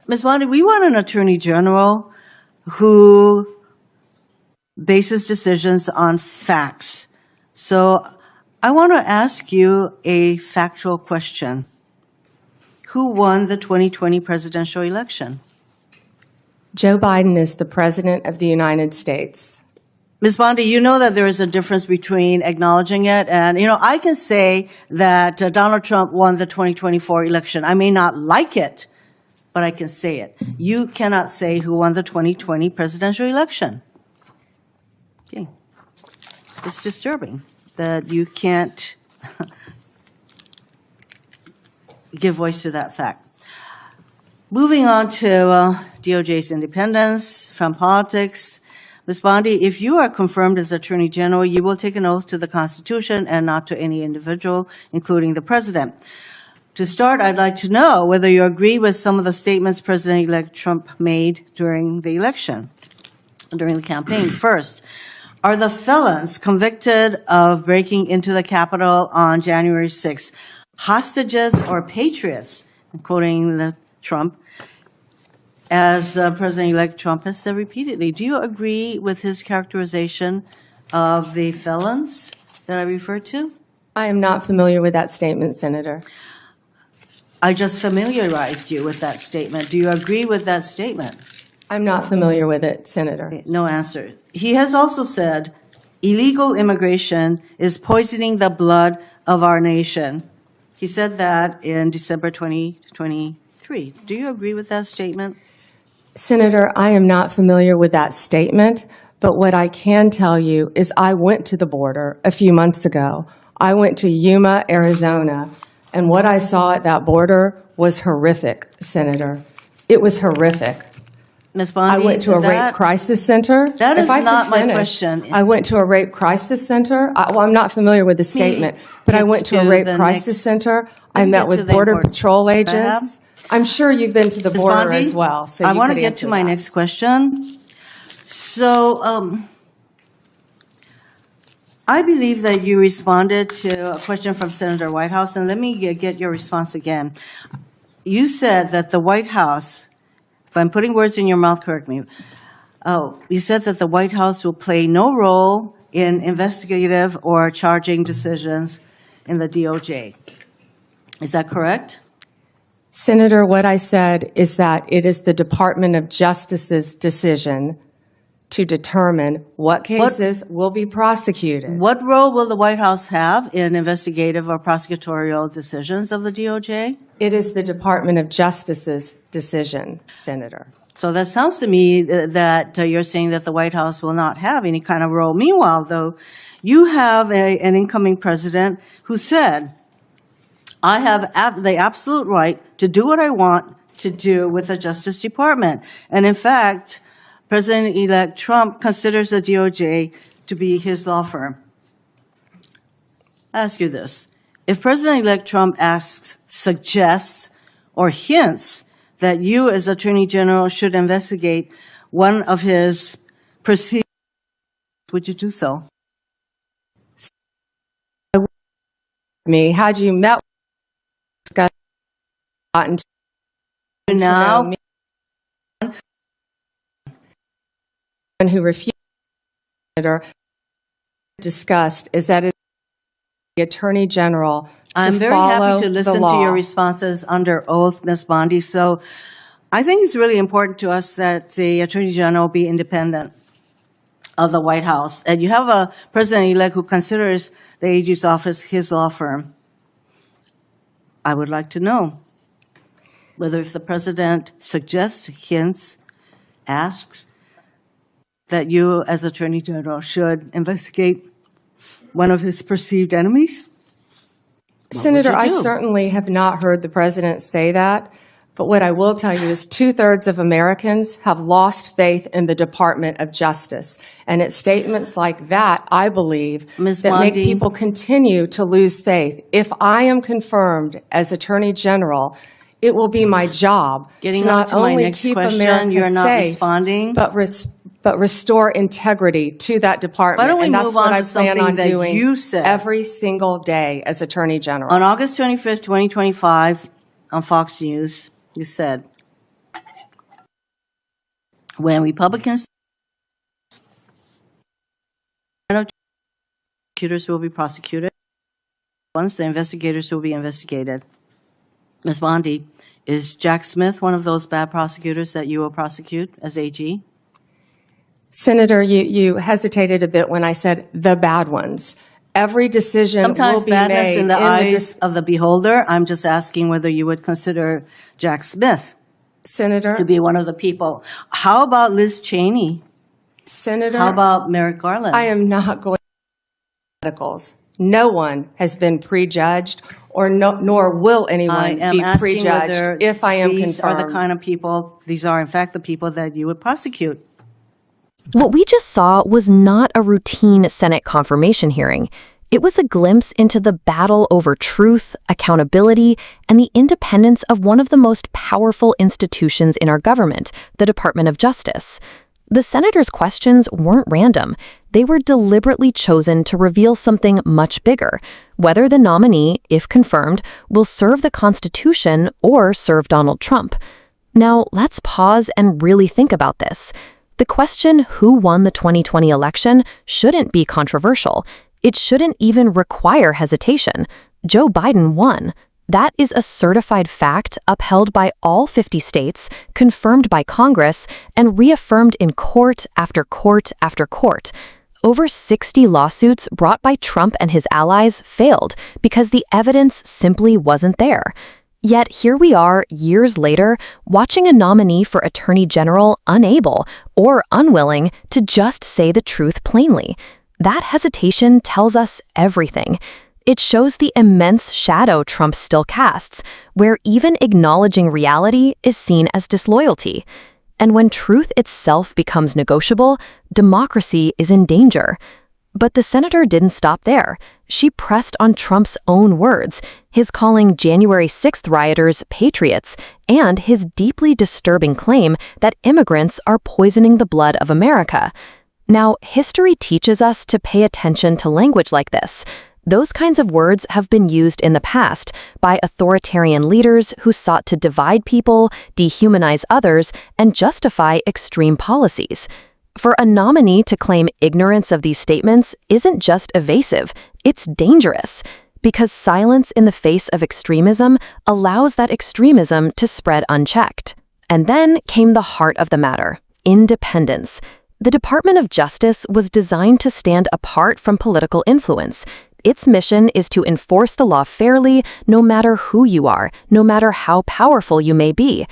Ms. Bondi, we want an attorney general who bases decisions on facts. So I want to ask you a factual question. Who won the 2020 presidential election? Joe Biden is the President of the United States. Ms. Bondi, you know that there is a difference between acknowledging it and, I can say that Donald Trump won the 2024 election. I may not like it, but I can say it. You cannot say who won the 2020 presidential election. Okay. It's disturbing that you can't give voice to that fact. Moving on to DOJ's independence from politics. Ms. Bondi, if you are confirmed as Attorney General, you will take an oath to the Constitution and not to any individual, including the President. To start, I'd like to know whether you agree with some of the statements President-elect Trump made during the election, during the campaign. First, are the felons convicted of breaking into the Capitol on January 6th hostages or patriots, quoting Trump, as President-elect Trump has said repeatedly? Do you agree with his characterization of the felons that I referred to? I am not familiar with that statement, Senator. I just familiarized you with that statement. Do you agree with that statement? I'm not familiar with it, Senator. No answer. He has also said illegal immigration is poisoning the blood of our nation. He said that in December 2023. Do you agree with that statement? Senator, I am not familiar with that statement, but what I can tell you is I went to the border a few months ago. I went to Yuma, Arizona, and what I saw at that border was horrific, Senator. It was horrific. Ms. Bondi, I went to a rape crisis center. That is not my question. I went to a rape crisis center. I'm not familiar with the statement, but I went to a rape crisis center. I met with Border Patrol agents. I'm sure you've been to the border as well. So I want to get to my next question. So I believe that you responded to a question from Senator Whitehouse, and let me get your response again. You said that the White House, if I'm putting words in your mouth, correct me. You said that the White House will play no role in investigative or charging decisions in the DOJ. Is that correct? Senator, what I said is that it is the Department of Justice's decision to determine what cases will be prosecuted. What role will the White House have in investigative or prosecutorial decisions of the DOJ? It is the Department of Justice's decision, Senator. So that sounds to me that you're saying that the White House will not have any kind of role. Meanwhile, though, you have an incoming president who said, I have the absolute right to do what I want to do with the Justice Department. And in fact, President-elect Trump considers the DOJ to be his law firm. I ask you this. If President-elect Trump suggests, or hints that you as Attorney General should investigate one of his proceedings, would you do so? Had you met with now and who refused discussed is that it the Attorney General I'm very happy to listen to your responses under oath, Ms. Bondi. So I think it's really important to us that the Attorney General be independent of the White House. And you have a president-elect who considers the AG's office his law firm. I would like to know whether if the president suggests, hints, asks, that you as Attorney General should investigate one of his perceived enemies? Senator, I certainly have not heard the president say that, but what I will tell you is 2/3 of Americans have lost faith in the Department of Justice. And it's statements like that, I believe, that make people continue to lose faith. If I am confirmed as Attorney General, it will be my job to not only keep America safe, but restore integrity to that department. Why don't we and that's move what on I to plan something on that doing you said every single day as Attorney General. On August 25th, 2025, on Fox News, you said, When Republicans, prosecutors will be prosecuted. Once the investigators will be investigated. Ms. Bondi, is Jack Smith one of those bad prosecutors that you will prosecute as AG? Senator, you hesitated a bit when I said the bad ones. Every decision Sometimes will be badness made in the eyes of the beholder. I'm just asking whether you would consider Jack Smith Senator, to be one of the people. How about Liz Cheney? Senator, How about Merrick Garland? I am not going to medicals. No one has been prejudged, or nor will I anyone am be asking whether prejudged if I am these are the confirmed. kind of people, these are in fact the people that you would prosecute. What we just saw was not a routine Senate confirmation hearing. It was a glimpse into the battle over truth, accountability, and the independence of one of the most powerful institutions in our government, the Department of Justice. The senators' questions weren't random. They were deliberately chosen to reveal something much bigger, whether the nominee, if confirmed, will serve the Constitution or serve Donald Trump. Now, let's pause and really think about this. The question, who won the 2020 election, shouldn't be controversial. It shouldn't even require hesitation. Joe Biden won. That is a certified fact upheld by all 50 states, confirmed by Congress, and reaffirmed in court after court after court. Over 60 lawsuits brought by Trump and his allies failed because the evidence simply wasn't there. Yet here we are, years later, watching a nominee for Attorney General unable or unwilling to just say the truth plainly. That hesitation tells us everything. It shows the immense shadow Trump still casts, where even acknowledging reality is seen as disloyalty. And when truth itself becomes negotiable, democracy is in danger. But the senator didn't stop there. She pressed on Trump's own words, his calling January 6th rioters patriots, and his deeply disturbing claim that immigrants are poisoning the blood of America. Now, history teaches us to pay attention to language like this. Those kinds of words have been used in the past by authoritarian leaders who sought to divide people, dehumanize others, and justify extreme policies. For a nominee to claim ignorance of these statements isn't just evasive, it's dangerous, because silence in the face of extremism allows that extremism to spread unchecked. And then came the heart of the matter: independence. The Department of Justice was designed to stand apart from political influence. Its mission is to enforce the law fairly, no matter who you are, no matter how powerful you may be.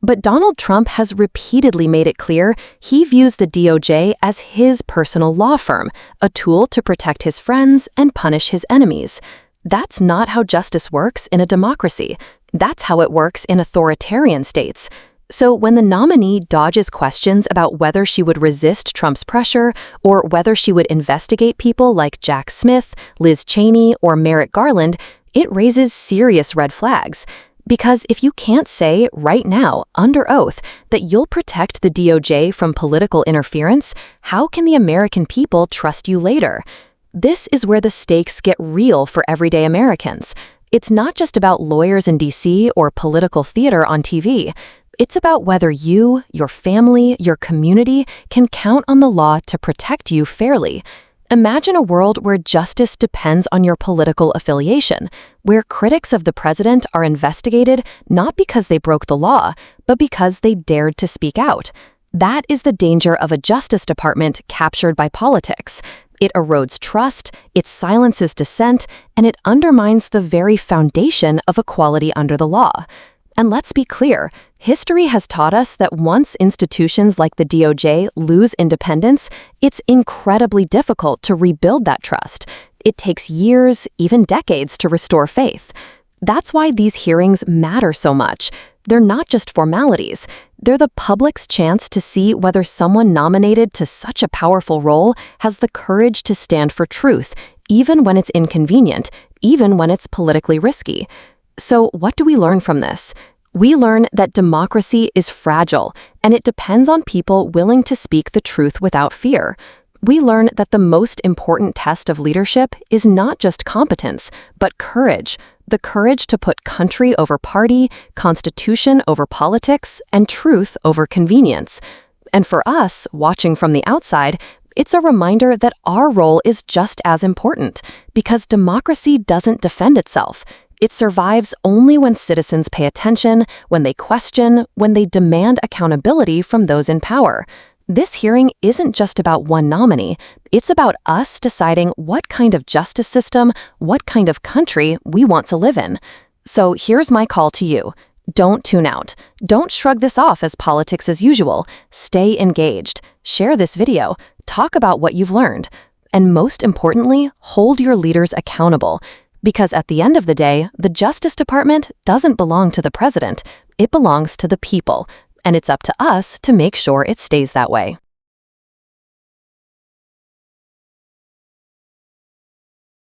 But Donald Trump has repeatedly made it clear he views the DOJ as his personal law firm, a tool to protect his friends and punish his enemies. That's not how justice works in a democracy. That's how it works in authoritarian states. So when the nominee dodges questions about whether she would resist Trump's pressure or whether she would investigate people like Jack Smith, Liz Cheney, or Merrick Garland, it raises serious red flags. Because if you can't say right now, under oath, that you'll protect the DOJ from political interference, how can the American people trust you later? This is where the stakes get real for everyday Americans. It's not just about lawyers in D.C. or political theater on TV. It's about whether you, your family, your community can count on the law to protect you fairly. Imagine a world where justice depends on your political affiliation, where critics of the president are investigated not because they broke the law, but because they dared to speak out. That is the danger of a Justice Department captured by politics. It erodes trust, it silences dissent, and it undermines the very foundation of equality under the law. And let's be clear, history has taught us that once institutions like the DOJ lose independence, it's incredibly difficult to rebuild that trust. It takes years, even decades, to restore faith. That's why these hearings matter so much. They're not just formalities. They're the public's chance to see whether someone nominated to such a powerful role has the courage to stand for truth, even when it's inconvenient, even when it's politically risky. So what do we learn from this? We learn that democracy is fragile, and it depends on people willing to speak the truth without fear. We learn that the most important test of leadership is not just competence, but courage. The courage to put country over party, constitution over politics, and truth over convenience. And for us, watching from the outside, it's a reminder that our role is just as important, because democracy doesn't defend itself. It survives only when citizens pay attention, when they question, when they demand accountability from those in power. This hearing isn't just about one nominee. It's about us deciding what kind of justice system, what kind of country we want to live in. So here's my call to you. Don't tune out. Don't shrug this off as politics as usual. Stay engaged. Share this video. Talk about what you've learned. And most importantly, hold your leaders accountable. Because at the end of the day, the Justice Department doesn't belong to the president. It belongs to the people. And it's up to us to make sure it stays that way.